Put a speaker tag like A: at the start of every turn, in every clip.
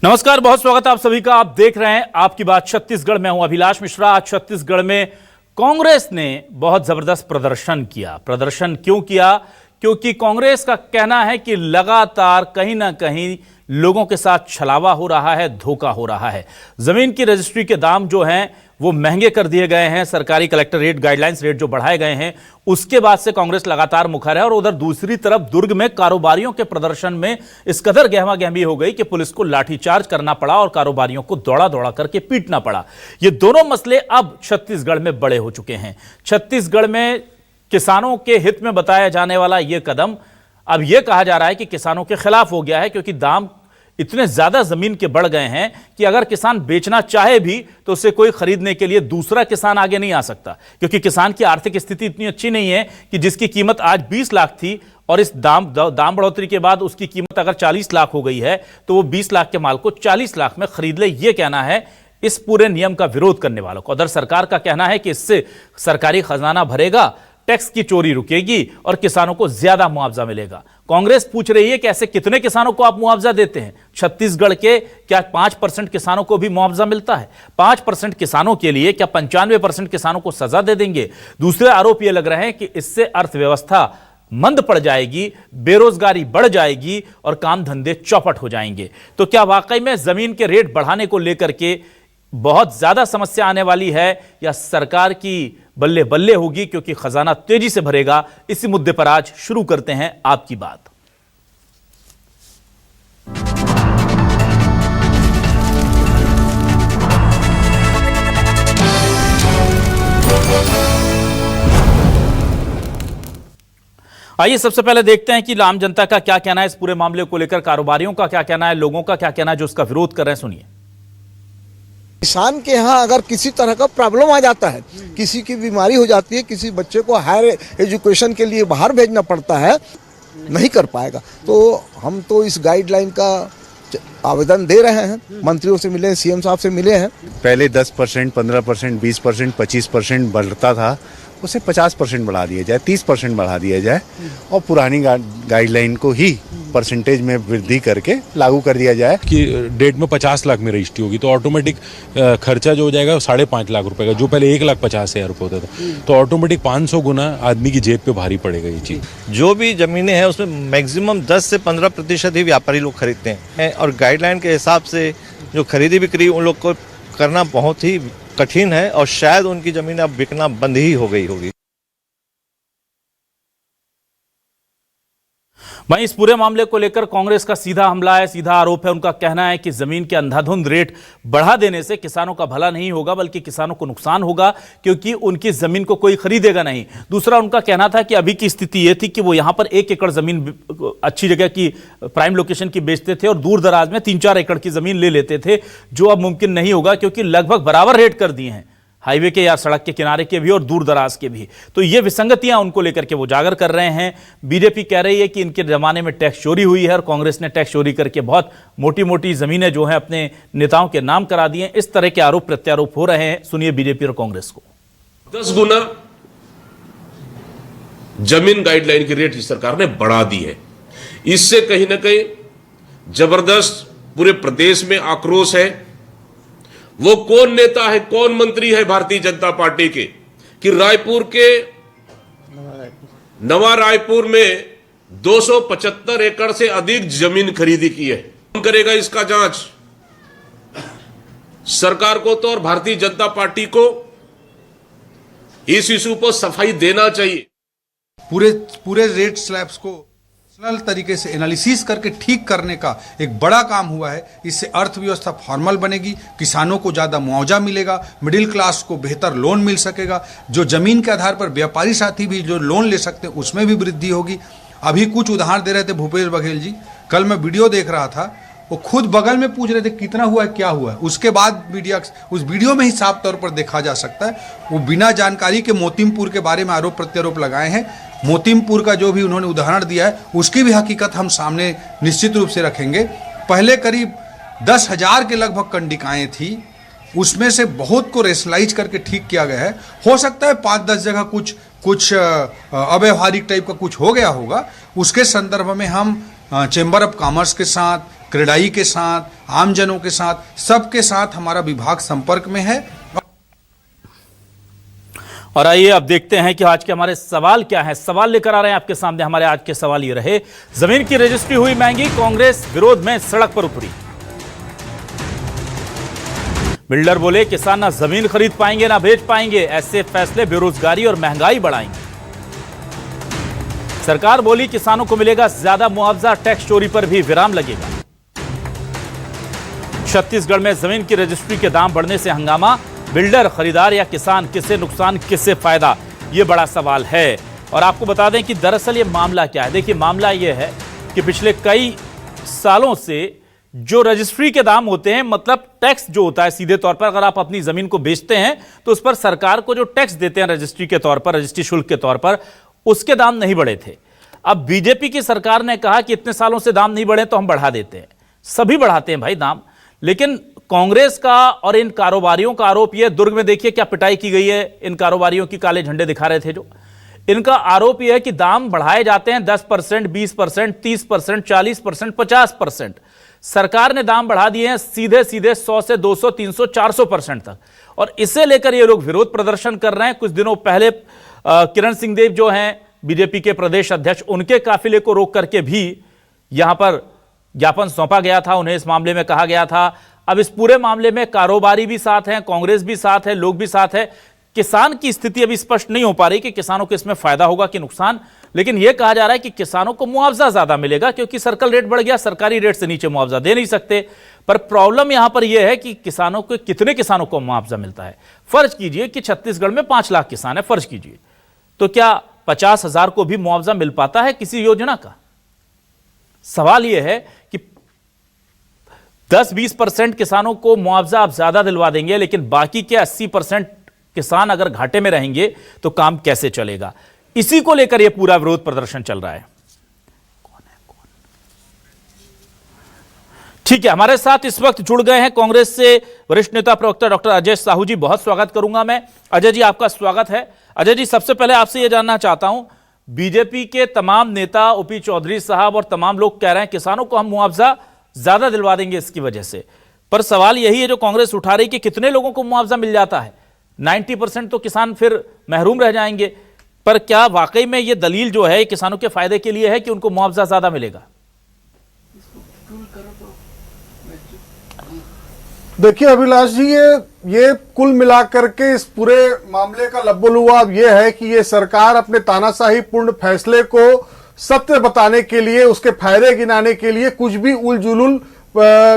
A: नमस्कार, बहुत स्वागत है आप सभी का। आप देख रहे हैं आपकी बात छत्तीसगढ़। में हूं अभिलाष मिश्रा। आज छत्तीसगढ़ में कांग्रेस ने बहुत जबरदस्त प्रदर्शन किया। प्रदर्शन क्यों किया? क्योंकि कांग्रेस का कहना है कि लगातार कहीं ना कहीं लोगों के साथ छलावा हो रहा है, धोखा हो रहा है। जमीन की रजिस्ट्री के दाम जो हैं वो महंगे कर दिए गए हैं। सरकारी कलेक्टर रेट, गाइडलाइंस रेट जो बढ़ाए गए हैं, उसके बाद से कांग्रेस लगातार मुखर है। और उधर दूसरी तरफ दुर्ग में कारोबारियों के प्रदर्शन में इस कदर गहमा गहमी हो गई कि पुलिस को लाठीचार्ज करना पड़ा और कारोबारियों को दौड़ा दौड़ा करके पीटना पड़ा। ये दोनों मसले अब छत्तीसगढ़ में बड़े हो चुके हैं। छत्तीसगढ़ में किसानों के हित में बताया जाने वाला यह कदम अब यह कहा जा रहा है कि किसानों के खिलाफ हो गया है, क्योंकि दाम इतने ज्यादा जमीन के बढ़ गए हैं कि अगर किसान बेचना चाहे भी तो उसे कोई खरीदने के लिए दूसरा किसान आगे नहीं आ सकता, क्योंकि किसान की आर्थिक स्थिति इतनी अच्छी नहीं है कि जिसकी कीमत आज 20 लाख थी और इस दाम बढ़ोतरी के बाद उसकी कीमत अगर 40 लाख हो गई है तो वो 20 लाख के माल को 40 लाख में खरीद ले। यह कहना है इस पूरे नियम का विरोध करने वालों को। उधर सरकार का कहना है कि इससे सरकारी खजाना भरेगा, टैक्स की चोरी रुकेगी और किसानों को ज्यादा मुआवजा मिलेगा। कांग्रेस पूछ रही है कि ऐसे कितने किसानों को आप मुआवजा देते हैं? छत्तीसगढ़ के क्या 5% किसानों को भी मुआवजा मिलता है? 5% किसानों के लिए क्या 95% किसानों को सजा दे देंगे? दूसरे आरोप यह लग रहे हैं कि इससे अर्थव्यवस्था मंद पड़ जाएगी, बेरोजगारी बढ़ जाएगी और काम धंधे चौपट हो जाएंगे। तो क्या वाकई में जमीन के रेट बढ़ाने को लेकर के बहुत ज्यादा समस्या आने वाली है, या सरकार की बल्ले बल्ले होगी क्योंकि खजाना तेजी से भरेगा? इसी मुद्दे पर आज शुरू करते हैं आपकी बात। आइए सबसे पहले देखते हैं कि आम जनता का क्या कहना है इस पूरे मामले को लेकर, कारोबारियों का क्या कहना है, लोगों का क्या कहना है जो उसका विरोध कर रहे हैं। सुनिए।
B: किसान के यहाँ अगर किसी तरह का प्रॉब्लम आ जाता है, किसी की बीमारी हो जाती है, किसी बच्चे को हायर एजुकेशन के लिए बाहर भेजना पड़ता है, नहीं कर पाएगा। तो हम तो इस गाइडलाइन का आवेदन दे रहे हैं, मंत्रियों से मिले, सीएम साहब से मिले हैं।
C: पहले 10%, 15%, 20%, 25% बढ़ता था, उसे 50% बढ़ा दिया जाए, 30% बढ़ा दिया जाए और पुरानी गाइडलाइन को ही परसेंटेज में वृद्धि करके लागू कर दिया जाए
D: कि डेट में 50 लाख में रजिस्ट्री होगी तो ऑटोमेटिक खर्चा जो हो जाएगा वो 5.5 लाख रुपए का, जो पहले 1,50,000 रुपये होता था, तो ऑटोमेटिक 500 गुना आदमी की जेब पे भारी पड़ेगा ये चीज।
E: जो भी जमीनें हैं उसमें मैक्सिमम 10 से 15% ही व्यापारी लोग खरीदते हैं और गाइडलाइन के हिसाब से जो खरीदी बिक्री उन लोग को करना बहुत ही कठिन है और शायद उनकी जमीन अब बिकना बंद ही हो गई होगी।
A: वहीं इस पूरे मामले को लेकर कांग्रेस का सीधा हमला है, सीधा आरोप है। उनका कहना है कि जमीन के अंधाधुंध रेट बढ़ा देने से किसानों का भला नहीं होगा बल्कि किसानों को नुकसान होगा, क्योंकि उनकी जमीन को कोई खरीदेगा नहीं। दूसरा उनका कहना था कि अभी की स्थिति यह थी कि वो यहां पर 1 एकड़ जमीन अच्छी जगह की प्राइम लोकेशन की बेचते थे और दूर दराज में 3-4 एकड़ की जमीन ले लेते थे, जो अब मुमकिन नहीं होगा क्योंकि लगभग बराबर रेट कर दिए हैं हाईवे के या सड़क के किनारे के भी और दूर दराज के भी। तो ये विसंगतियां उनको लेकर के वो उजागर कर रहे हैं। बीजेपी कह रही है कि इनके जमाने में टैक्स चोरी हुई है और कांग्रेस ने टैक्स चोरी करके बहुत मोटी मोटी जमीनें जो हैं अपने नेताओं के नाम करा दी हैं। इस तरह के आरोप प्रत्यारोप हो रहे हैं। सुनिए बीजेपी और कांग्रेस को।
F: 10 गुना जमीन गाइडलाइन की रेट सरकार ने बढ़ा दी है। इससे कहीं ना कहीं जबरदस्त पूरे प्रदेश में आक्रोश है। वो कौन नेता है, कौन मंत्री है भारतीय जनता पार्टी के कि रायपुर के नवा रायपुर में 275 एकड़ से अधिक जमीन खरीदी की है? कौन करेगा इसका जांच? सरकार को तो और भारतीय जनता पार्टी को इस इशू पर सफाई देना चाहिए।
G: पूरे रेट स्लैब्स को तरीके से एनालिसिस करके ठीक करने का एक बड़ा काम हुआ है। इससे अर्थव्यवस्था फॉर्मल बनेगी, किसानों को ज़्यादा मुआवजा मिलेगा, मिडिल क्लास को बेहतर लोन मिल सकेगा, जो जमीन के आधार पर व्यापारी साथी भी जो लोन ले सकते हैं उसमें भी वृद्धि होगी। अभी कुछ उदाहरण दे रहे थे भूपेश बघेल जी, कल मैं वीडियो देख रहा था, वो खुद बगल में पूछ रहे थे कितना हुआ है, क्या हुआ है। उसके बाद मीडिया उस वीडियो में ही साफ तौर पर देखा जा सकता है वो बिना जानकारी के मोतीमपुर के बारे में आरोप प्रत्यारोप लगाए हैं। मोतीमपुर का जो भी उन्होंने उदाहरण दिया है उसकी भी हकीकत हम सामने निश्चित रूप से रखेंगे। पहले करीब 10,000 के लगभग कंडिकाएँ थी, उसमें से बहुत को रेशनलाइज करके ठीक किया गया है। हो सकता है 5-10 जगह कुछ अव्यवहारिक टाइप का कुछ हो गया होगा। उसके संदर्भ में हम चेंबर ऑफ कॉमर्स के साथ, क्रेडाई के साथ, आमजनों के साथ, सबके साथ हमारा विभाग संपर्क में है।
A: और आइए अब देखते हैं कि आज के हमारे सवाल क्या है। सवाल लेकर आ रहे हैं आपके सामने। हमारे आज के सवाल ये रहे, जमीन की रजिस्ट्री हुई महंगी, कांग्रेस विरोध में सड़क पर उतरी। बिल्डर बोले किसान ना जमीन खरीद पाएंगे ना बेच पाएंगे, ऐसे फैसले बेरोजगारी और महंगाई बढ़ाएंगे। सरकार बोली किसानों को मिलेगा ज्यादा मुआवजा, टैक्स चोरी पर भी विराम लगेगा। छत्तीसगढ़ में जमीन की रजिस्ट्री के दाम बढ़ने से हंगामा, बिल्डर, खरीदार या किसान, किसे नुकसान किसे फायदा, यह बड़ा सवाल है। और आपको बता दें कि दरअसल ये मामला क्या है। देखिए, मामला यह है कि पिछले कई सालों से जो रजिस्ट्री के दाम होते हैं, मतलब टैक्स जो होता है सीधे तौर पर, अगर आप अपनी जमीन को बेचते हैं तो उस पर सरकार को जो टैक्स देते हैं रजिस्ट्री के तौर पर, रजिस्ट्री शुल्क के तौर पर, उसके दाम नहीं बढ़े थे। अब बीजेपी की सरकार ने कहा कि इतने सालों से दाम नहीं बढ़े तो हम बढ़ा देते हैं। सभी बढ़ाते हैं भाई दाम, लेकिन कांग्रेस का और इन कारोबारियों का आरोप यह, दुर्ग में देखिए क्या पिटाई की गई है, इन कारोबारियों की काले झंडे दिखा रहे थे जो, इनका आरोप यह है कि दाम बढ़ाए जाते हैं 10%, 20%, 30%, 40%, 50%। सरकार ने दाम बढ़ा दिए हैं सीधे सीधे 100 से 200, 300, 400% तक। और इसे लेकर ये लोग विरोध प्रदर्शन कर रहे हैं। कुछ दिनों पहले किरण सिंहदेव जो हैं बीजेपी के प्रदेश अध्यक्ष, उनके काफिले को रोक करके भी यहां पर ज्ञापन सौंपा गया था, उन्हें इस मामले में कहा गया था। अब इस पूरे मामले में कारोबारी भी साथ हैं, कांग्रेस भी साथ है, लोग भी साथ है। किसान की स्थिति अभी स्पष्ट नहीं हो पा रही कि किसानों को इसमें फायदा होगा कि नुकसान, लेकिन यह कहा जा रहा है कि किसानों को मुआवजा ज्यादा मिलेगा क्योंकि सर्कल रेट बढ़ गया, सरकारी रेट से नीचे मुआवजा दे नहीं सकते। पर प्रॉब्लम यहां पर यह है कि किसानों को, कितने किसानों को मुआवजा मिलता है। फर्ज कीजिए कि छत्तीसगढ़ में 5 लाख किसान है, फर्ज कीजिए, तो क्या 50,000 को भी मुआवजा मिल पाता है किसी योजना का? सवाल यह है कि 10-20% किसानों को मुआवजा आप ज्यादा दिलवा देंगे, लेकिन बाकी के 80% किसान अगर घाटे में रहेंगे तो काम कैसे चलेगा? इसी को लेकर यह पूरा विरोध प्रदर्शन चल रहा है। ठीक है, हमारे साथ इस वक्त जुड़ गए हैं कांग्रेस से वरिष्ठ नेता प्रवक्ता डॉक्टर अजय साहू जी। बहुत स्वागत करूंगा मैं। अजय जी, आपका स्वागत है। अजय जी, सबसे पहले आपसे यह जानना चाहता हूं, बीजेपी के तमाम नेता, ओपी चौधरी साहब और तमाम लोग कह रहे हैं किसानों को हम मुआवजा ज्यादा दिलवा देंगे इसकी वजह से, पर सवाल यही है जो कांग्रेस उठा रही कि कितने लोगों को मुआवजा मिल जाता है? 90% तो किसान फिर महरूम रह जाएंगे। पर क्या वाकई में ये दलील जो है किसानों के फायदे के लिए है कि उनको मुआवजा ज्यादा मिलेगा?
H: देखिए अभिलाष जी, ये कुल मिलाकर के इस पूरे मामले का लब्बो-लुआब ये है कि ये सरकार अपने तानाशाही पूर्ण फैसले को सत्य बताने के लिए, उसके फायदे गिनाने के लिए कुछ भी उलझुल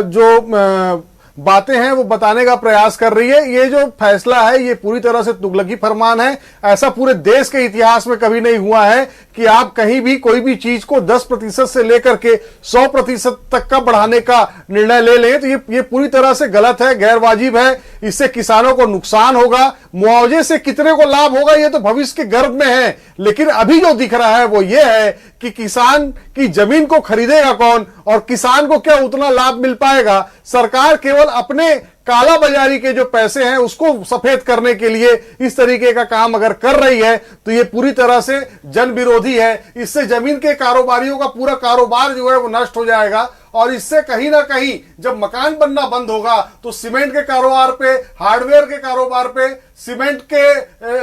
H: जो बातें हैं वो बताने का प्रयास कर रही है। ये जो फैसला है ये पूरी तरह से तुगलकी फरमान है। ऐसा पूरे देश के इतिहास में कभी नहीं हुआ है कि आप कहीं भी कोई भी चीज को 10% से लेकर के 100% तक का बढ़ाने का निर्णय ले लें, तो ये पूरी तरह से गलत है, गैर वाजिब है। इससे किसानों को नुकसान होगा। मुआवजे से कितने को लाभ होगा ये तो भविष्य के गर्भ में है, लेकिन अभी जो दिख रहा है वो ये है कि किसान की जमीन को खरीदेगा कौन और किसान को क्या उतना लाभ मिल पाएगा? सरकार केवल अपने काला बाजारी के जो पैसे हैं उसको सफेद करने के लिए इस तरीके का काम अगर कर रही है तो ये पूरी तरह से जन विरोधी है। इससे जमीन के कारोबारियों का पूरा कारोबार जो है वो नष्ट हो जाएगा और इससे कहीं ना कहीं जब मकान बनना बंद होगा तो सीमेंट के कारोबार पे, हार्डवेयर के कारोबार पे, सीमेंट के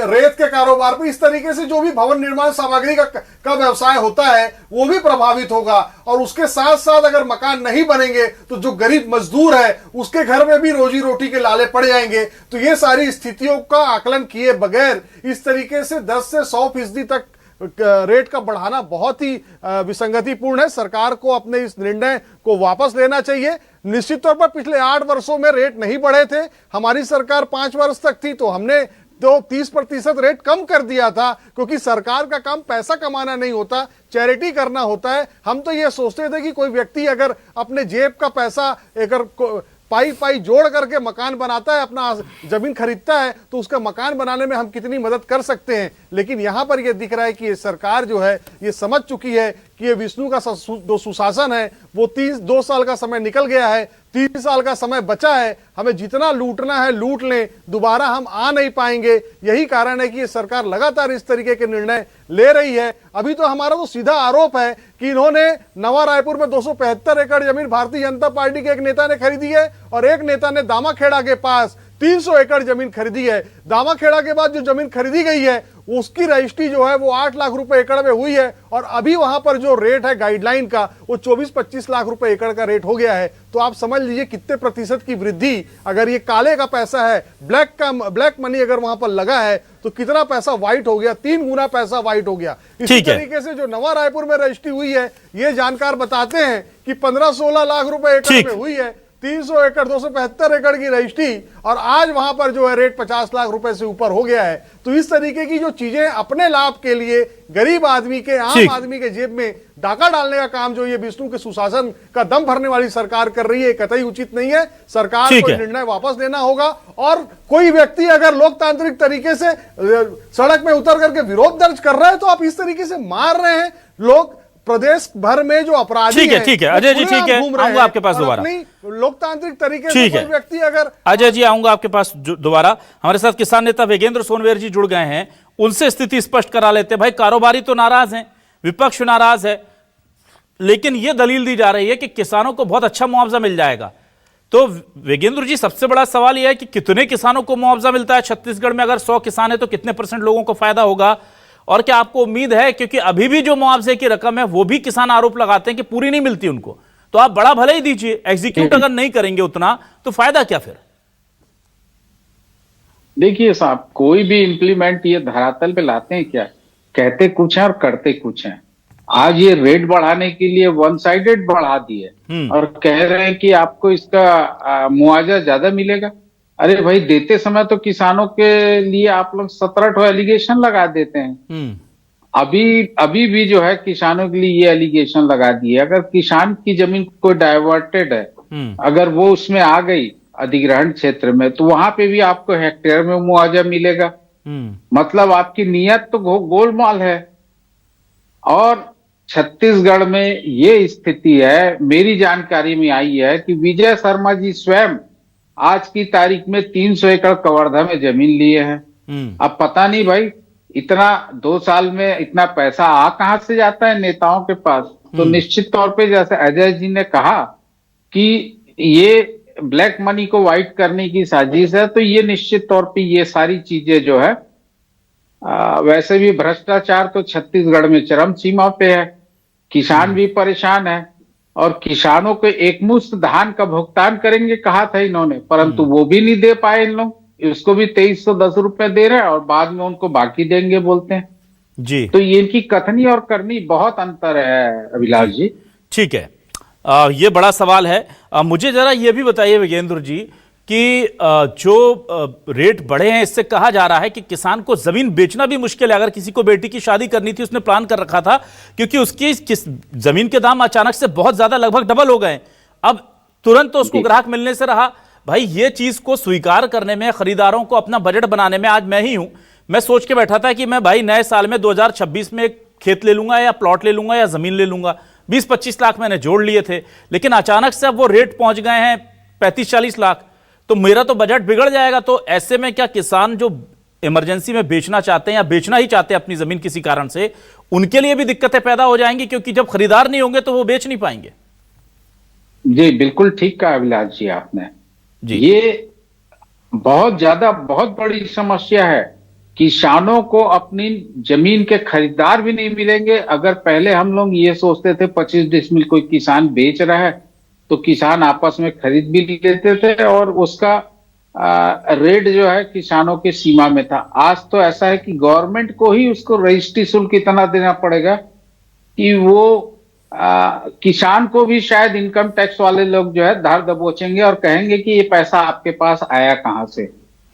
H: रेत के कारोबार पे, इस तरीके से जो भी भवन निर्माण सामग्री का व्यवसाय होता है वो भी प्रभावित होगा। और उसके साथ साथ अगर मकान नहीं बनेंगे तो जो गरीब मजदूर है उसके घर में भी रोजी रोटी के लाले पड़ जाएंगे। तो ये सारी स्थितियों का आकलन किए बगैर इस तरीके से 10 से 100% तक रेट का बढ़ाना बहुत ही विसंगतिपूर्ण है। सरकार को अपने इस निर्णय को वापस लेना चाहिए। निश्चित तौर पर पिछले 8 वर्षों में रेट नहीं बढ़े थे। हमारी सरकार 5 वर्ष तक थी तो हमने तो 30% रेट कम कर दिया था, क्योंकि सरकार का काम पैसा कमाना नहीं होता, चैरिटी करना होता है। हम तो ये सोचते थे कि कोई व्यक्ति अगर अपने जेब का पैसा अगर पाई जोड़ करके मकान बनाता है, अपना जमीन खरीदता है, तो उसका मकान बनाने में हम कितनी मदद कर सकते हैं। लेकिन यहां पर यह दिख रहा है कि ये सरकार जो है ये समझ चुकी है कि ये विष्णु का जो सुशासन है वो 2 साल का समय निकल गया है, 3 साल का समय बचा है। हमें जितना लूटना है लूट लें, दोबारा हम आ नहीं पाएंगे। यही कारण है कि ये सरकार लगातार इस तरीके के निर्णय ले रही है। अभी तो हमारा तो सीधा आरोप है कि इन्होंने नवा रायपुर में 275 एकड़ जमीन भारतीय जनता पार्टी के एक नेता ने खरीदी है और एक नेता ने दामाखेड़ा के पास 300 एकड़ जमीन खरीदी है। दामाखेड़ा के बाद जो जमीन खरीदी गई है उसकी रजिस्ट्री जो है वो 8 लाख रुपए एकड़ में हुई है और अभी वहां पर जो रेट है गाइडलाइन का वो 24-25 लाख रुपए एकड़ का रेट हो गया है। तो आप समझ लीजिए कितने प्रतिशत की वृद्धि, अगर ये काले का पैसा है, ब्लैक मनी अगर वहां पर लगा है तो कितना पैसा व्हाइट हो गया, 3 गुना पैसा व्हाइट हो गया। इसी तरीके से जो नवा रायपुर में रजिस्ट्री हुई है ये जानकार बताते हैं कि 15-16 लाख रुपए एकड़ में हुई है, 300 एकड़ 275 एकड़ की रजिस्ट्री और आज वहां पर जो है रेट 50 लाख रुपए से ऊपर हो गया है। तो इस तरीके की जो चीजें अपने लाभ के लिए गरीब आदमी के, आम आदमी के जेब में डाका डालने का काम जो ये विष्णु के सुशासन का दम भरने वाली सरकार कर रही है, कतई उचित नहीं है। सरकार को निर्णय वापस लेना होगा और कोई व्यक्ति अगर लोकतांत्रिक तरीके से सड़क में उतर करके विरोध दर्ज कर रहा है तो आप इस तरीके से मार रहे हैं। लोग प्रदेश भर में जो अपराधी हैं,
A: ठीक है अजय जी, ठीक है, आऊंगा आपके पास दोबारा।
H: लोकतांत्रिक तरीके से कोई व्यक्ति अगर,
A: अजय जी आऊंगा आपके पास दोबारा। हमारे साथ किसान नेता वेगेंद्र सोनवेर जी जुड़ गए हैं, उनसे स्थिति स्पष्ट करा लेते हैं। भाई कारोबारी तो नाराज हैं, विपक्ष नाराज है, लेकिन यह दलील दी जा रही है कि किसानों को बहुत अच्छा मुआवजा मिल जाएगा। तो वेगेंद्र जी सबसे बड़ा सवाल यह है कि कितने किसानों को मुआवजा मिलता है छत्तीसगढ़ में? अगर 100 किसान है तो कितने % लोगों को फायदा होगा? और क्या आपको उम्मीद है, क्योंकि अभी भी जो मुआवजे की रकम है वो भी किसान आरोप लगाते हैं कि पूरी नहीं मिलती उनको, तो आप बड़ा भले ही दीजिए, एग्जीक्यूट अगर नहीं करेंगे उतना तो फायदा क्या फिर?
I: देखिए साहब, कोई भी इंप्लीमेंट ये धरातल पे लाते हैं क्या, कहते कुछ है और करते कुछ है। आज ये रेट बढ़ाने के लिए वन साइडेड बढ़ा दिए और कह रहे हैं कि आपको इसका मुआवजा ज्यादा मिलेगा। अरे भाई, देते समय तो किसानों के लिए आप लोग 17 एलिगेशन लगा देते हैं। अभी भी जो है किसानों के लिए ये एलिगेशन लगा दिए। अगर किसान की जमीन कोई डाइवर्टेड है, अगर वो उसमें आ गई अधिग्रहण क्षेत्र में, तो वहां पे भी आपको हेक्टेयर में मुआवजा मिलेगा। मतलब आपकी नियत तो गोलमाल है। और छत्तीसगढ़ में ये स्थिति है, मेरी जानकारी में आई है कि विजय शर्मा जी स्वयं आज की तारीख में 300 एकड़ कवर्धा में जमीन लिए हैं। अब पता नहीं भाई, इतना 2 साल में इतना पैसा आ कहां से जाता है नेताओं के पास। तो निश्चित तौर पे जैसे अजय जी ने कहा कि ये ब्लैक मनी को व्हाइट करने की साजिश है, तो ये निश्चित तौर पे ये सारी चीजें जो है, वैसे भी भ्रष्टाचार तो छत्तीसगढ़ में चरम सीमा पे है। किसान भी परेशान है और किसानों को एकमुश्त धान का भुगतान करेंगे कहा था इन्होंने, परंतु वो भी नहीं दे पाए इन लोग। इसको भी 2310 रुपए दे रहे हैं और बाद में उनको बाकी देंगे बोलते हैं
A: जी।
I: तो ये इनकी कथनी और करनी बहुत अंतर है अभिलाष जी।
A: ठीक है, ये बड़ा सवाल है। मुझे जरा ये भी बताइए वेगेंद्र जी कि जो रेट बढ़े हैं, इससे कहा जा रहा है कि किसान को जमीन बेचना भी मुश्किल है। अगर किसी को बेटी की शादी करनी थी, उसने प्लान कर रखा था, क्योंकि उसकी जमीन के दाम अचानक से बहुत ज्यादा लगभग डबल हो गए। अब तुरंत तो उसको ग्राहक मिलने से रहा। भाई ये चीज को स्वीकार करने में, खरीदारों को अपना बजट बनाने में, आज मैं ही हूं, मैं सोच के बैठा था कि मैं भाई नए साल में 2026 में एक खेत ले लूंगा या प्लॉट ले लूंगा या जमीन ले लूंगा। 20-25 लाख मैंने जोड़ लिए थे, लेकिन अचानक से अब वो रेट पहुंच गए हैं 35-40 लाख, तो मेरा तो बजट बिगड़ जाएगा। तो ऐसे में क्या किसान जो इमरजेंसी में बेचना चाहते हैं या बेचना ही चाहते हैं अपनी जमीन किसी कारण से, उनके लिए भी दिक्कतें पैदा हो जाएंगी, क्योंकि जब खरीदार नहीं होंगे तो वो बेच नहीं पाएंगे।
I: जी बिल्कुल ठीक कहा अभिलाष जी आपने जी। ये बहुत बड़ी समस्या है। किसानों को अपनी जमीन के खरीदार भी नहीं मिलेंगे। अगर पहले हम लोग ये सोचते थे 25 डिसमिल कोई किसान बेच रहा है तो किसान आपस में खरीद भी लेते थे और उसका रेट जो है किसानों के सीमा में था। आज तो ऐसा है कि गवर्नमेंट को ही उसको रजिस्ट्री शुल्क इतना देना पड़ेगा कि वो किसान को भी शायद इनकम टैक्स वाले लोग जो है धार दबोचेंगे और कहेंगे कि ये पैसा आपके पास आया कहां से।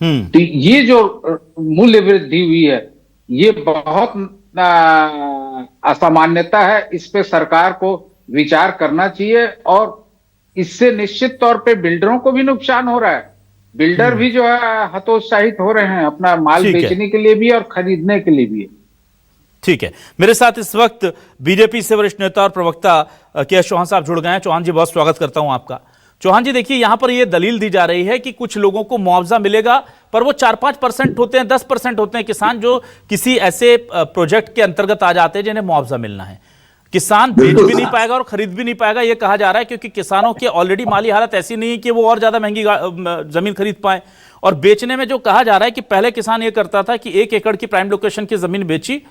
I: तो ये जो मूल्य वृद्धि हुई है, ये बहुत असामान्यता है। इस पे सरकार को विचार करना चाहिए और इससे निश्चित तौर पे बिल्डरों को भी नुकसान हो रहा है। बिल्डर भी जो है हतोत्साहित हो रहे हैं अपना माल बेचने के लिए भी और खरीदने के लिए भी।
A: ठीक है, मेरे साथ इस वक्त बीजेपी से वरिष्ठ नेता और प्रवक्ता के.एस. चौहान साहब जुड़ गए हैं। चौहान जी, बहुत स्वागत करता हूं आपका। चौहान जी देखिए, यहां पर यह दलील दी जा रही है कि कुछ लोगों को मुआवजा मिलेगा, पर वो 4-5% होते हैं, 10% होते हैं किसान जो किसी ऐसे प्रोजेक्ट के अंतर्गत आ जाते हैं जिन्हें मुआवजा मिलना है। किसान बेच भी नहीं पाएगा और खरीद भी नहीं पाएगा, यह कहा जा रहा है, क्योंकि किसानों की ऑलरेडी माली हालत ऐसी नहीं है कि वो और ज्यादा महंगी जमीन खरीद पाए। और बेचने में जो कहा जा रहा है कि पहले किसान ये करता था कि 1 एकड़ की प्राइम लोकेशन की जमीन बेची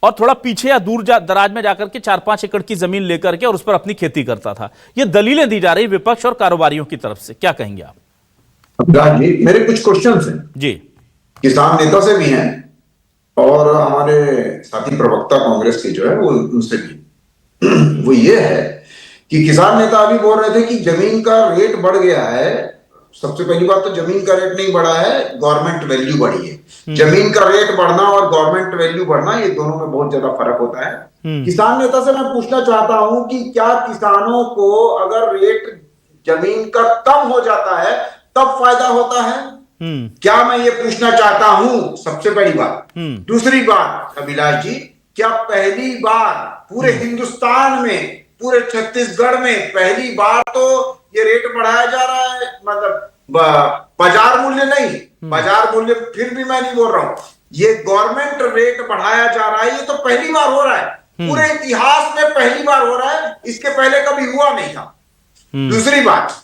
A: और थोड़ा पीछे या दूर दराज में जाकर के 4-5 एकड़ की जमीन लेकर के और उस पर अपनी खेती करता था। ये दलीलें दी जा रही विपक्ष और कारोबारियों की तरफ से, क्या कहेंगे आप?
J: जी, मेरे कुछ क्वेश्चंस हैं
A: जी,
J: किसान नेता से भी हैं और हमारे साथी प्रवक्ता कांग्रेस के जो है वो उनसे भी। वो ये है कि किसान नेता अभी बोल रहे थे कि जमीन का रेट बढ़ गया है। सबसे पहली बात तो जमीन का रेट नहीं बढ़ा है, गवर्नमेंट वैल्यू बढ़ी है। जमीन का रेट बढ़ना और गवर्नमेंट वैल्यू बढ़ना, ये दोनों में बहुत ज्यादा फर्क होता है। किसान नेता से मैं पूछना चाहता हूं कि क्या किसानों को अगर रेट जमीन का कम हो जाता है तब फायदा होता है? क्या मैं ये पूछना चाहता हूं, सबसे पहली बात। दूसरी बात अभिलाष जी, क्या पहली बार पूरे हिंदुस्तान में, पूरे छत्तीसगढ़ में पहली बार तो ये रेट बढ़ाया जा रहा है? मतलब बाजार मूल्य नहीं, बाजार मूल्य फिर भी मैं नहीं बोल रहा हूं, ये गवर्नमेंट रेट बढ़ाया जा रहा है, ये तो पहली बार हो रहा है, पूरे इतिहास में पहली बार हो रहा है, इसके पहले कभी हुआ नहीं था। दूसरी बात,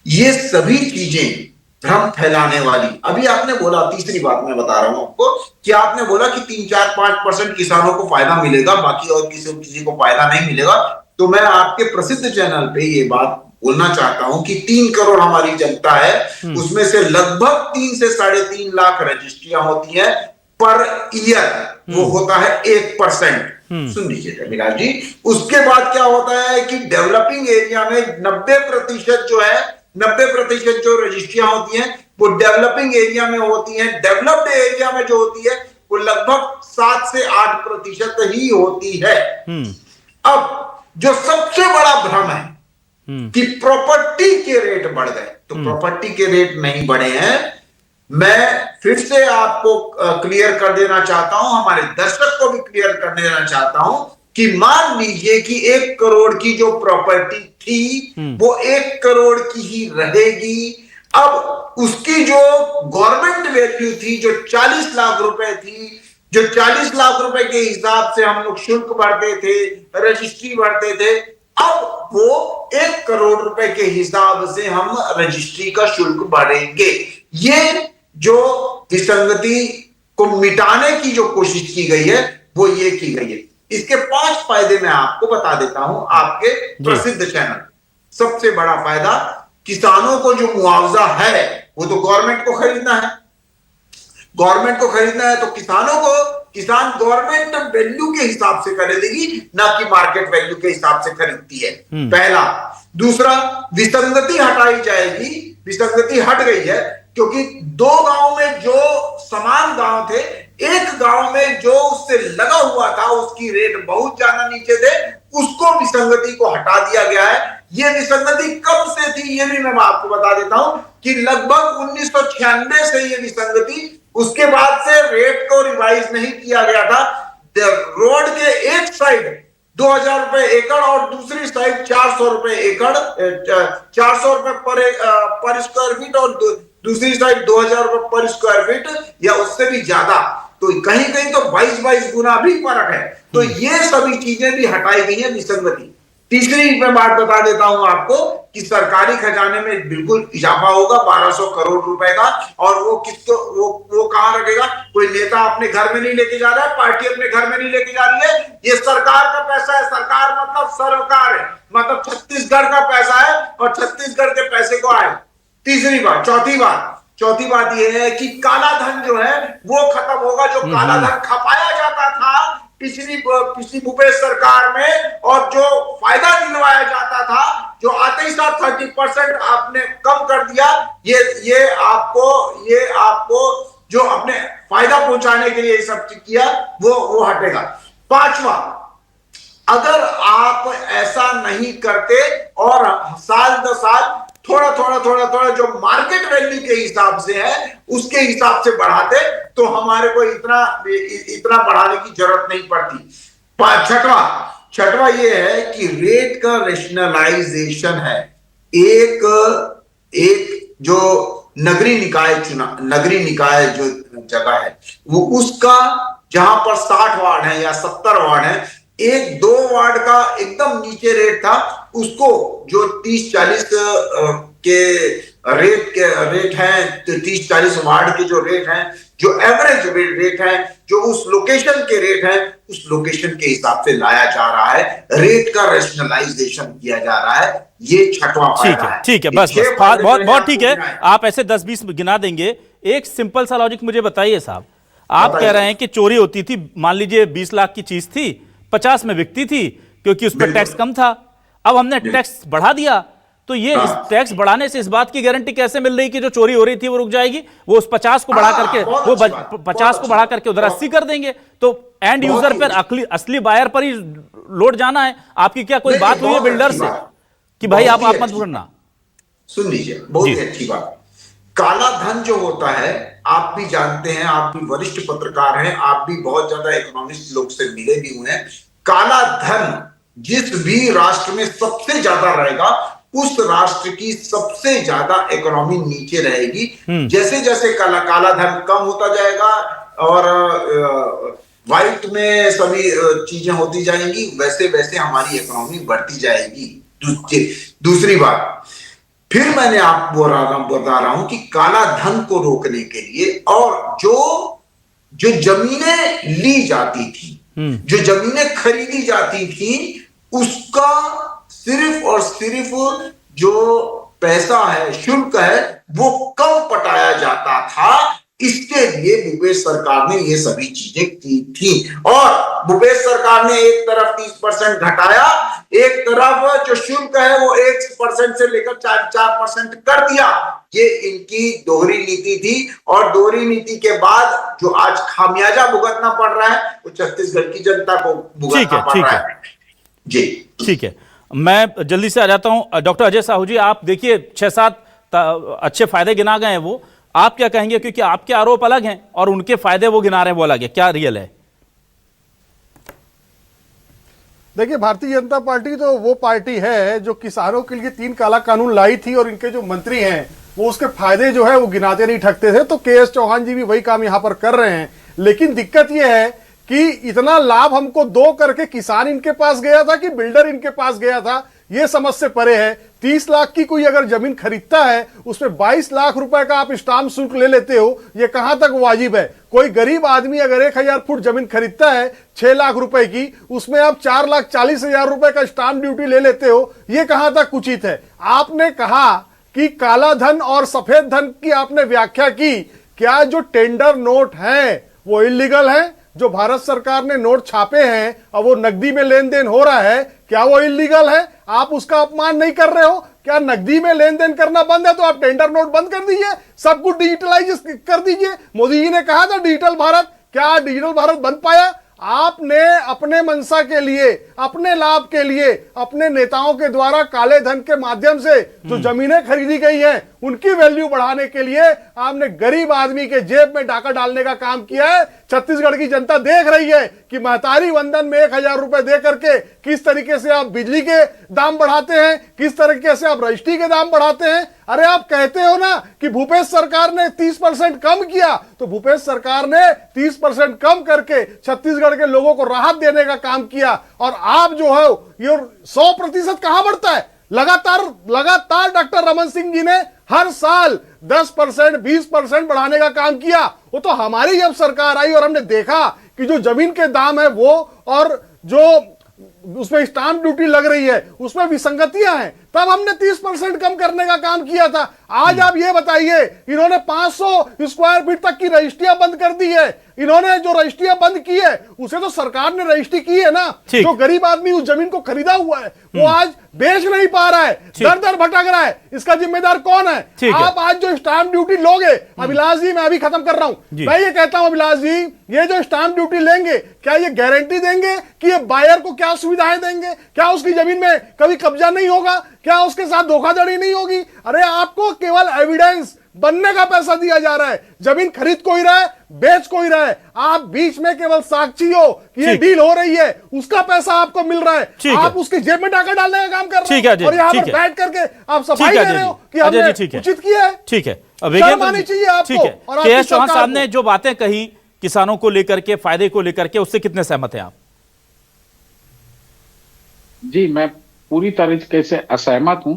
J: ये सभी चीजें भ्रम फैलाने वाली, अभी आपने बोला, तीसरी बात मैं बता रहा हूं आपको, कि आपने बोला कि 3-4-5% किसानों को फायदा मिलेगा, बाकी और किसी को फायदा नहीं मिलेगा। तो मैं आपके प्रसिद्ध चैनल पे ये बात बोलना चाहता हूं कि 3 करोड़ हमारी जनता है, उसमें से लगभग 3 से 3.5 लाख रजिस्ट्रियां होती है पर ईयर, वो होता है 1%। सुन लीजिए मिराज जी, उसके बाद क्या होता है कि डेवलपिंग एरिया में 90% जो है, 90% जो रजिस्ट्रियां होती हैं वो डेवलपिंग एरिया में होती हैं। डेवलप्ड एरिया में जो होती है वो लगभग 7 से 8% ही होती है। अब जो सबसे बड़ा भ्रम है कि प्रॉपर्टी के रेट बढ़ गए, तो प्रॉपर्टी के रेट नहीं बढ़े हैं। मैं फिर से आपको क्लियर कर देना चाहता हूं, हमारे दर्शक को भी क्लियर कर देना चाहता हूं कि मान लीजिए कि 1 करोड़ की जो प्रॉपर्टी थी वो 1 करोड़ की ही रहेगी। अब उसकी जो गवर्नमेंट वैल्यू थी, जो 40 लाख रुपए थी, जो 40 लाख रुपए के हिसाब से हम लोग शुल्क भरते थे, रजिस्ट्री भरते थे, अब वो 1 करोड़ रुपए के हिसाब से हम रजिस्ट्री का शुल्क भरेंगे। ये जो विसंगति को मिटाने की जो कोशिश की गई है वो ये की गई है। इसके 5 फायदे मैं आपको बता देता हूं आपके प्रसिद्ध चैनल। सबसे बड़ा फायदा, किसानों को जो मुआवजा है वो तो गवर्नमेंट को खरीदना है, गवर्नमेंट को खरीदना है तो किसानों को, किसान गवर्नमेंट वैल्यू के हिसाब से खरीदेगी, ना कि मार्केट वैल्यू के हिसाब से खरीदती है, पहला। दूसरा, विसंगति हटाई जाएगी, विसंगति हट गई है, क्योंकि 2 गांव में जो समान गांव थे, एक गांव में जो उससे लगा हुआ था उसकी रेट बहुत ज्यादा नीचे थे, उसको विसंगति को हटा दिया गया है। ये विसंगति कब से थी ये भी मैं आपको बता देता हूं कि लगभग 1996 से ये विसंगति, उसके बाद से रेट को रिवाइज नहीं किया गया था। रोड के एक साइड 2000 रुपए एकड़ और दूसरी साइड 400 रुपए एकड़, 400 रुपए पर स्क्वायर फीट और दूसरी साइड 2000 रुपए पर स्क्वायर फीट या उससे भी ज्यादा, तो कहीं कहीं तो 22 गुना भी फर्क है। तो ये सभी चीजें भी हटाई गई है, विसंगति। तीसरी मैं बात बता देता हूं आपको कि सरकारी खजाने में बिल्कुल इजाफा होगा 1200 करोड़ रुपए का, और वो किसको, वो कहां रखेगा? कोई नेता अपने घर में नहीं लेके जा रहा है, पार्टी अपने घर में नहीं लेके जा रही है, ये सरकार का पैसा है। सरकार मतलब सरकार है, मतलब छत्तीसगढ़ का पैसा है और छत्तीसगढ़ के पैसे को आए। तीसरी बात, चौथी बात यह है कि काला धन जो है वो खत्म होगा। जो काला धन खपाया जाता था पिछली भूपेश सरकार में, और जो फायदा दिलवाया जाता था, जो आते ही साथ 30% आपने कम कर दिया, ये आपको जो अपने फायदा पहुंचाने के लिए सब किया वो हटेगा। 5वां, अगर आप ऐसा नहीं करते और साल दर साल थोड़ा जो मार्केट वैल्यू के हिसाब से है उसके हिसाब से बढ़ाते, तो हमारे को इतना बढ़ाने की जरूरत नहीं पड़ती। छठवां ये है कि रेट का रेशनलाइजेशन है। एक एक जो नगरीय निकाय जो जगह है वो उसका जहां पर 60 वार्ड है या 70 वार्ड है, एक 2 वार्ड का एकदम नीचे रेट था, उसको जो 30-40 के रेट है, 30-40 वार्ड के जो रेट है, जो एवरेज रेट है, जो उस लोकेशन के रेट है, उस लोकेशन के हिसाब से लाया जा रहा है, रेट का रैशनलाइजेशन किया जा रहा है। ये छठवां फायदा है।
A: ठीक है, बस बहुत ठीक है। आप ऐसे 10-20 गिना देंगे। एक सिंपल सा लॉजिक मुझे बताइए साहब, आप कह रहे हैं कि चोरी होती थी, मान लीजिए 20 लाख की चीज थी, 50 में बिकती थी क्योंकि उस पर टैक्स कम था, अब हमने टैक्स बढ़ा दिया, तो ये इस टैक्स बढ़ाने से इस बात की गारंटी कैसे मिल रही कि जो चोरी हो रही थी वो रुक जाएगी? वो उस 50 को बढ़ा करके वो 50 को बढ़ा करके उधर 80 कर देंगे, तो एंड यूजर पर असली बायर पर ही लोड जाना है। आपकी क्या कोई बात हुई है बिल्डर से कि भाई आप मत भरना?
J: सुन लीजिए, बहुत ही अच्छी बात। काला धन जो होता है, आप भी जानते हैं, आप भी वरिष्ठ पत्रकार हैं, आप भी बहुत ज्यादा इकोनॉमिस्ट लोग से मिले भी हुए हैं। काला धन जिस भी राष्ट्र में सबसे ज्यादा रहेगा, उस राष्ट्र की सबसे ज्यादा इकोनॉमी नीचे रहेगी। जैसे जैसे काला धन कम होता जाएगा और व्हाइट में सभी चीजें होती जाएंगी, वैसे वैसे हमारी इकोनॉमी बढ़ती जाएगी। दूसरी बात, फिर मैंने आपको बता रहा हूं कि काला धन को रोकने के लिए और जो जमीनें ली जाती थी, जो जमीनें खरीदी जाती थी, उसका सिर्फ और सिर्फ जो पैसा है, शुल्क है, वो कम पटाया जाता था। इसके लिए भूपेश सरकार ने ये सभी चीजें की थी और भूपेश सरकार ने एक तरफ 30% घटाया, एक तरफ जो शुल्क है वो 1% से लेकर 4% कर दिया। ये इनकी दोहरी नीति थी और दोहरी नीति के बाद जो आज खामियाजा भुगतना पड़ रहा है वो छत्तीसगढ़ की जनता को भुगतना पड़ रहा है। जी
A: ठीक है, मैं जल्दी से आ जाता हूं। डॉक्टर अजय साहू जी, आप देखिए 6-7 अच्छे फायदे गिना गए हैं, वो आप क्या कहेंगे? क्योंकि आपके आरोप अलग हैं और उनके फायदे वो गिना रहे हैं वो अलग है, क्या रियल है?
H: देखिए, भारतीय जनता पार्टी तो वो पार्टी है जो किसानों के लिए 3 काला कानून लाई थी और इनके जो मंत्री हैं वो उसके फायदे जो है वो गिनाते नहीं थकते थे। तो के.एस. चौहान जी भी वही काम यहां पर कर रहे हैं। लेकिन दिक्कत यह है कि इतना लाभ हमको दो करके किसान इनके पास गया था कि बिल्डर इनके पास गया था, ये समझ से परे है। 30 लाख की कोई अगर जमीन खरीदता है, उसमें 22 लाख रुपए का आप स्टाम्प शुल्क ले लेते हो, ये कहां तक वाजिब है? कोई गरीब आदमी अगर 1000 फुट जमीन खरीदता है 6 लाख रुपए की, उसमें आप 4,40,000 रुपए का स्टाम्प ड्यूटी ले लेते हो, ये कहां तक उचित है? आपने कहा कि काला धन और सफेद धन की आपने व्याख्या की। क्या जो टेंडर नोट है वो इलीगल है? जो भारत सरकार ने नोट छापे हैं और वो नकदी में लेन देन हो रहा है, क्या वो इलीगल है? आप उसका अपमान नहीं कर रहे हो? क्या नकदी में लेन देन करना बंद है तो आप टेंडर नोट बंद कर दीजिए, सब कुछ डिजिटलाइज कर दीजिए। मोदी जी ने कहा था डिजिटल भारत, क्या डिजिटल भारत बन पाया? आपने अपने मंशा के लिए, अपने लाभ के लिए, अपने नेताओं के द्वारा काले धन के माध्यम से जो जमीनें खरीदी गई हैं उनकी वैल्यू बढ़ाने के लिए आपने गरीब आदमी के जेब में डाका डालने का काम किया है। छत्तीसगढ़ की जनता देख रही है कि महतारी वंदन में 1000 रुपए दे करके किस तरीके से आप बिजली के दाम बढ़ाते हैं, किस तरीके से आप रजिस्ट्री के दाम बढ़ाते हैं। अरे आप कहते हो ना कि भूपेश सरकार ने 30% कम किया, तो भूपेश सरकार ने 30% कम करके छत्तीसगढ़ के लोगों को राहत देने का काम किया और आप जो है ये 100% कहां बढ़ता है? लगातार डॉक्टर रमन सिंह जी ने हर साल 10%, 20% बढ़ाने का काम किया। वो तो हमारी जब सरकार आई और हमने देखा कि जो जमीन के दाम है वो और जो उसमें स्टाम्प ड्यूटी लग रही है उसमें विसंगतियां हैं, तब हमने 30% कम करने का काम किया था। आज आप ये बताइए, इन्होंने 500 स्क्वायर फीट तक की रजिस्ट्रियां बंद कर दी है। इन्होंने जो रजिस्ट्रियां बंद की है उसे तो सरकार ने रजिस्ट्री की है ना। जो गरीब आदमी उस जमीन को खरीदा हुआ है वो आज बेच नहीं पा रहा है, दर दर भटक रहा है, इसका जिम्मेदार कौन है? आप आज जो स्टाम्प ड्यूटी लोगे, अभिलाष जी मैं अभी खत्म कर रहा हूं, मैं ये कहता हूं अभिलाष जी, ये जो स्टाम्प ड्यूटी लेंगे क्या ये गारंटी देंगे कि ये बायर को क्या सुविधाएं देंगे? क्या उसकी जमीन में कभी कब्जा नहीं होगा? क्या उसके साथ धोखाधड़ी नहीं होगी? अरे आपको केवल एविडेंस, बनने का पैसा दिया जा रहा है। जमीन खरीद कोई रहा है, बेच कोई रहा है, आप बीच में केवल साक्षी हो कि ये डील हो रही है, उसका पैसा आपको मिल रहा है, आप उसकी जेब में टाका डालने का काम कर रहे हैं और यहाँ पर बैठ करके आप सफाई दे रहे हो कि हमने उचित किया है।
A: ठीक है,
H: शर्म आनी चाहिए आपको।
A: ठीक है,
H: और
A: के.एस. चौहान साहब ने जो बातें कही किसानों को लेकर के, फायदे को लेकर के, उससे कितने सहमत हैं आप?
I: जी, मैं पूरी तरीके से असहमत हूं,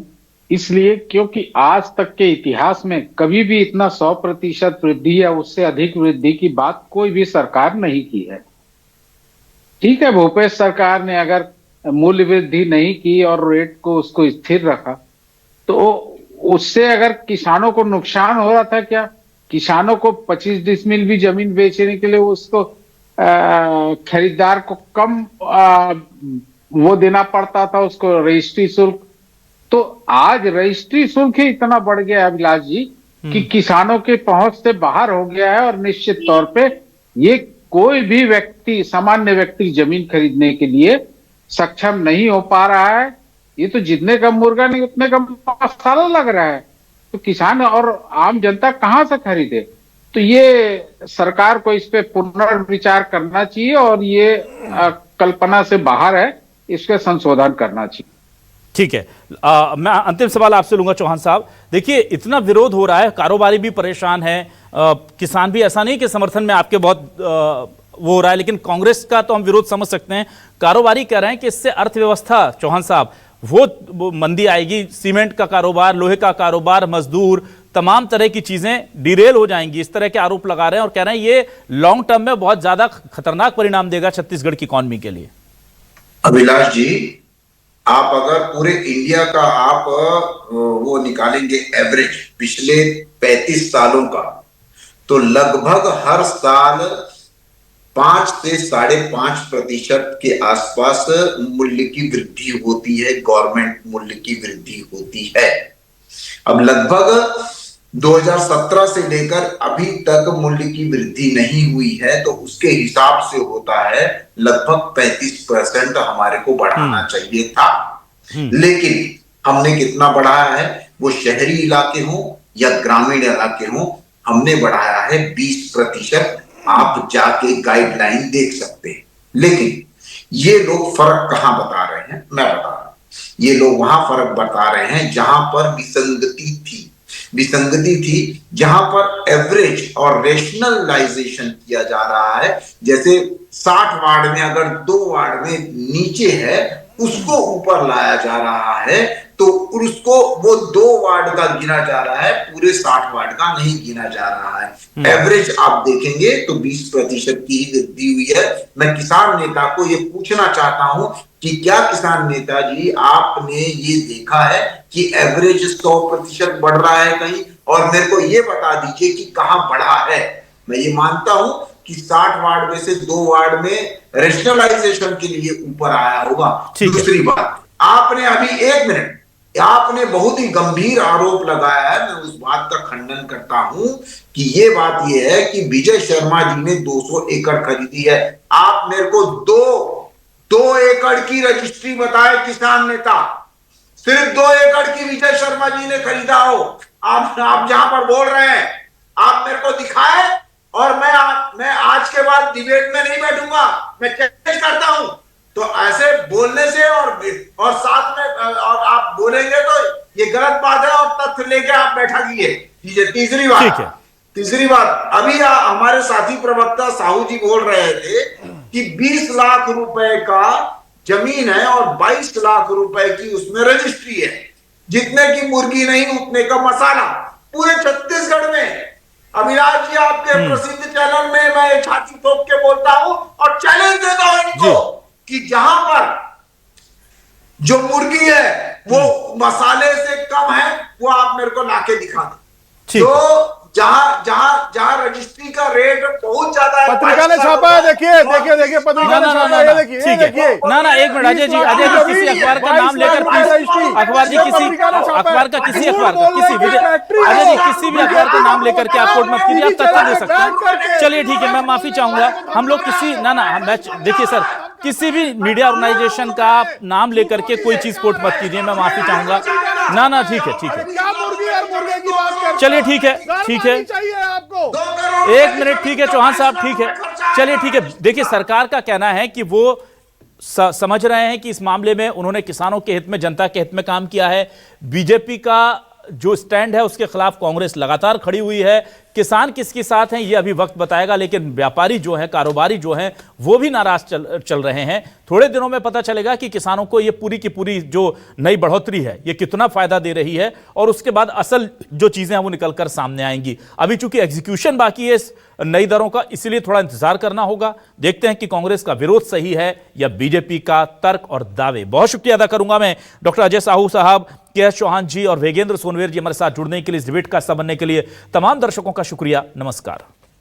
I: इसलिए क्योंकि आज तक के इतिहास में कभी भी इतना 100% वृद्धि या उससे अधिक वृद्धि की बात कोई भी सरकार नहीं की है। ठीक है, भूपेश सरकार ने अगर मूल्य वृद्धि नहीं की और रेट को उसको स्थिर रखा, तो उससे अगर किसानों को नुकसान हो रहा था क्या? किसानों को 25 डिसमिल भी जमीन बेचने के लिए उसको खरीदार को कम वो देना पड़ता था, उसको रजिस्ट्री शुल्क। तो आज रजिस्ट्री शुल्क ही इतना बढ़ गया है अभिलाष जी कि किसानों के पहुंच से बाहर हो गया है और निश्चित तौर पे ये कोई भी व्यक्ति, सामान्य व्यक्ति जमीन खरीदने के लिए सक्षम नहीं हो पा रहा है। ये तो जितने का मुर्गा नहीं उतने का मसाला लग रहा है, तो किसान और आम जनता कहां से खरीदे? तो ये सरकार को इस पे पुनर्विचार करना चाहिए और ये कल्पना से बाहर है, इसका संशोधन करना चाहिए।
A: ठीक है, मैं अंतिम सवाल आपसे लूंगा चौहान साहब। देखिए, इतना विरोध हो रहा है, कारोबारी भी परेशान है, किसान भी, ऐसा नहीं कि समर्थन में आपके बहुत वो हो रहा है, लेकिन कांग्रेस का तो हम विरोध समझ सकते हैं। कारोबारी कह रहे हैं कि इससे अर्थव्यवस्था, चौहान साहब, वो मंदी आएगी, सीमेंट का कारोबार, लोहे का कारोबार, मजदूर, तमाम तरह की चीजें डिरेल हो जाएंगी, इस तरह के आरोप लगा रहे हैं और कह रहे हैं ये लॉन्ग टर्म में बहुत ज्यादा खतरनाक परिणाम देगा छत्तीसगढ़ की इकॉनमी के लिए।
J: अभिलाष जी, आप अगर पूरे इंडिया का आप वो निकालेंगे एवरेज पिछले 35 सालों का, तो लगभग हर साल 5 से 5.5% के आसपास मूल्य की वृद्धि होती है, गवर्नमेंट मूल्य की वृद्धि होती है। अब लगभग 2017 से लेकर अभी तक मूल्य की वृद्धि नहीं हुई है, तो उसके हिसाब से होता है लगभग 35% हमारे को बढ़ाना चाहिए था। लेकिन हमने कितना बढ़ाया है? वो शहरी इलाके हो या ग्रामीण इलाके हो, हमने बढ़ाया है 20%। आप जाके गाइडलाइन देख सकते हैं। लेकिन ये लोग फर्क कहां बता रहे हैं? मैं बता रहा हूं, ये लोग वहां फर्क बता रहे हैं जहां पर विसंगति थी, जहां पर एवरेज और रेशनलाइजेशन किया जा रहा है। जैसे 60 वार्ड में अगर 2 वार्ड में नीचे है, उसको ऊपर लाया जा रहा है, तो उसको वो 2 वार्ड का गिना जा रहा है, पूरे 60 वार्ड का नहीं गिना जा रहा है। एवरेज आप देखेंगे तो 20% की ही वृद्धि हुई है। मैं किसान नेता को ये पूछना चाहता हूं कि क्या किसान नेता जी, आपने ये देखा है कि एवरेज 100% बढ़ रहा है कहीं? और मेरे को ये बता दीजिए कि कहां बढ़ा है। मैं ये मानता हूं कि 60 वार्ड में से 2 वार्ड में रेशनलाइजेशन के लिए ऊपर आया होगा। दूसरी बात, आपने अभी 1 मिनट, आपने बहुत ही गंभीर आरोप लगाया है, मैं उस बात का खंडन करता हूं कि ये बात ये है कि विजय शर्मा जी ने 200 एकड़ खरीदी है। आप मेरे को 2 एकड़ की रजिस्ट्री बताए किसान नेता, सिर्फ 2 एकड़ की विजय शर्मा जी ने खरीदा हो। आप जहां पर बोल रहे हैं, आप मेरे को दिखाए, और मैं आज के बाद डिबेट में नहीं बैठूंगा, मैं चैलेंज करता हूं। तो ऐसे बोलने से और साथ में और आप बोलेंगे तो ये गलत बात है, और तथ्य लेके आप बैठा कीजिए। तीसरी बात, अभी हमारे साथी प्रवक्ता साहू जी बोल रहे थे कि 20 लाख रुपए का जमीन है और 22 लाख रुपए की उसमें रजिस्ट्री है। जितने की मुर्गी नहीं उतने का मसाला पूरे छत्तीसगढ़ में। अभिलाष जी, आपके प्रसिद्ध चैनल में मैं छाती ठोक के बोलता हूं और चैलेंज देता हूं इनको कि जहां पर जो मुर्गी है वो मसाले से कम है, वो आप मेरे को लाके दिखा दो। तो जहां रजिस्ट्री का रेट बहुत ज्यादा है,
H: पत्रिका ने छापा है, देखिए पत्रिका ने छापा है, देखिए
A: ना एक मिनट, अजय जी किसी अखबार का नाम लेकर अखबार जी किसी अखबार का किसी भी अखबार का नाम लेकर के आप कोर्ट मत कीजिए, आप तथ्य दे सकते हैं। चलिए ठीक है, मैं माफी चाहूंगा। हम लोग किसी देखिए सर, किसी भी मीडिया ऑर्गेनाइजेशन का नाम लेकर के कोई चीज कोर्ट मत कीजिए, मैं माफी चाहूंगा। ठीक है।
H: घोटाले की बात करते
A: चलिए ठीक है, ठीक है,
H: चाहिए आपको
A: 1 मिनट, ठीक है चौहान साहब, ठीक है, चलिए ठीक है। देखिए सरकार का कहना है कि वो समझ रहे हैं कि इस मामले में उन्होंने किसानों के हित में, जनता के हित में काम किया है। बीजेपी का जो स्टैंड है उसके खिलाफ कांग्रेस लगातार खड़ी हुई है। किसान किसके साथ हैं ये अभी वक्त बताएगा, लेकिन व्यापारी जो है, कारोबारी जो हैं, वो भी नाराज चल रहे हैं। थोड़े दिनों में पता चलेगा कि किसानों को ये पूरी की पूरी जो नई बढ़ोतरी है ये कितना फायदा दे रही है, और उसके बाद असल जो चीजें हैं वो निकलकर सामने आएंगी। अभी चूंकि एग्जीक्यूशन बाकी है इस नई दरों का, इसलिए थोड़ा इंतजार करना होगा। देखते हैं कि कांग्रेस का विरोध सही है या बीजेपी का तर्क और दावे। बहुत शुक्रिया अदा करूंगा मैं डॉक्टर अजय साहू साहब, के चौहान जी और वेगेंद्र सोनवेर जी हमारे साथ जुड़ने के लिए, इस डिबेट का हिस्सा बनने के लिए। तमाम दर्शकों का शुक्रिया, नमस्कार।